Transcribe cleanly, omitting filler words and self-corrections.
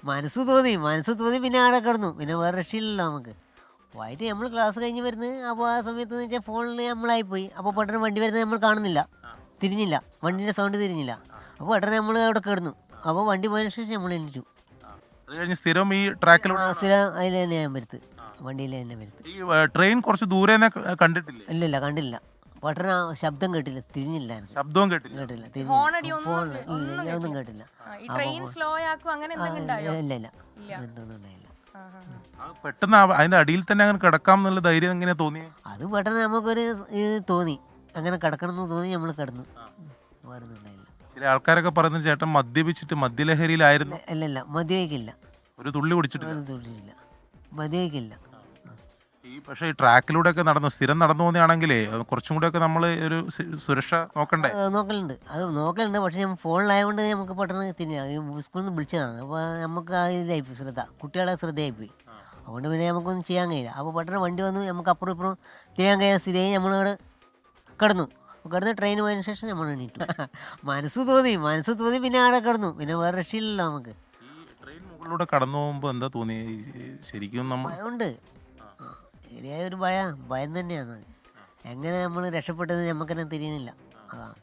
മനസ്സ് തോന്നി പിന്നെ ആടെ കിടന്നു. പിന്നെ വേറെ രക്ഷയില്ലല്ലോ നമുക്ക്. വൈകിട്ട് നമ്മൾ ക്ലാസ് കഴിഞ്ഞ് വരുന്നത്. അപ്പോൾ ആ സമയത്ത് എന്ന് വെച്ചാൽ ഫോണിൽ നമ്മളായിപ്പോയി. അപ്പോൾ പെട്ടെന്ന് വണ്ടി വരുന്നത് നമ്മൾ കാണുന്നില്ല, തിരിഞ്ഞില്ല, വണ്ടീൻ്റെ സൗണ്ട് തിരിഞ്ഞില്ല. അപ്പോൾ പെട്ടെന്ന് നമ്മൾ അവിടെ കിടന്നു. അപ്പോൾ വണ്ടി പോയതിനു ശേഷം നമ്മൾ എണീറ്റു. അത് കഴിഞ്ഞ് സ്ഥിരം ഈ ട്രാക്കിലൂടെ സ്ഥിരം അതിൽ തന്നെ ഞാൻ വരുത്ത്, വണ്ടിയിൽ തന്നെ വരുത്ത്. ഈ ട്രെയിൻ കുറച്ച് ദൂരെ കണ്ടിട്ടില്ലേ? ഇല്ലില്ല, കണ്ടില്ല. പെട്ടെന്ന് ആ ശബ്ദം കേട്ടില്ല, തിരിഞ്ഞില്ല എനിക്ക്. ശബ്ദവും കേട്ടില്ല. കേട്ടില്ല, ഹോണടി തിരിഞ്ഞില്ല. ഒന്നും ഫോണിൽ ഒന്നും ഒന്നും കേട്ടില്ല. ഈ ട്രെയിൻ സ്ലോ ആക്കും അങ്ങനെ എന്തെങ്കിലും ഉണ്ടായോ? ഇല്ല, ഇല്ല. എന്തൊന്നും ഉണ്ടായില്ല. പെട്ടെന്ന് അതിന്റെ അടിയിൽ തന്നെ അങ്ങനെ കിടക്കാം എന്നുള്ള ധൈര്യം എങ്ങനെ തോന്നി? അത് പെട്ടെന്ന് നമുക്കൊരു ഇത് തോന്നി, അങ്ങനെ കിടക്കണം എന്ന് തോന്നി, നമ്മൾ കിടന്നു. വേറെ ഒന്നും ഉണ്ടായില്ല. ചില ആൾക്കാരൊക്കെ പറയുന്നത് ചേട്ടൻ മദ്യപിച്ചിട്ട് മദ്യലഹരിയിലായിരുന്നു. ഇല്ല, മദ്യപിക്കില്ല. ഒരു തുള്ളി കുടിച്ചിട്ടില്ല. തുള്ളിയില്ല, മദ്യപിക്കില്ല. പക്ഷേ ഈ ട്രാക്കിലൂടെ ഒക്കെ സ്ഥിരം നടന്നു പോകുന്നതാണെങ്കിലേ കുറച്ചും കൂടെ ഒക്കെ നമ്മൾ ഒരു സുരക്ഷ നോക്കണ്ടേ? നോക്കലുണ്ട്. പക്ഷെ ഞാൻ ഫോണിലായതുകൊണ്ട് നമുക്ക് പെട്ടെന്ന് തിരിഞ്ഞാൽ സ്കൂളിൽ നിന്ന് വിളിച്ചതാണ്. അപ്പോൾ നമുക്ക് അതിലായിപ്പോയി ശ്രദ്ധ, കുട്ടികളെ ശ്രദ്ധയായിപ്പോയി. അതുകൊണ്ട് പിന്നെ നമുക്കൊന്നും ചെയ്യാൻ കഴിയില്ല. അപ്പോൾ പെട്ടെന്ന് വണ്ടി വന്നു, നമുക്ക് അപ്പുറം ഇപ്പുറം തിരിയാൻ കഴിയാൻ സ്ഥിതിയായി. നമ്മളവിടെ കിടന്ന് ട്രെയിൻ പോയതിനു ശേഷം നമ്മൾ എണീറ്റു. മനസ്സ് തോന്നി പിന്നെ ആടെ കിടന്നു. പിന്നെ വേറെ രക്ഷയില്ലല്ലോ നമുക്ക്. ഈ ട്രെയിൻ മുകളിലൂടെ കടന്നു പോകുമ്പോൾ എന്താ തോന്നി ശരിക്കും? നമ്മൾ ഭയമുണ്ട്, ശരിയായ ഒരു ഭയം തന്നെയാണ്. എങ്ങനെ നമ്മൾ രക്ഷപ്പെട്ടത് നമുക്ക് തന്നെ തിരിയുന്നില്ല. അതാണ്.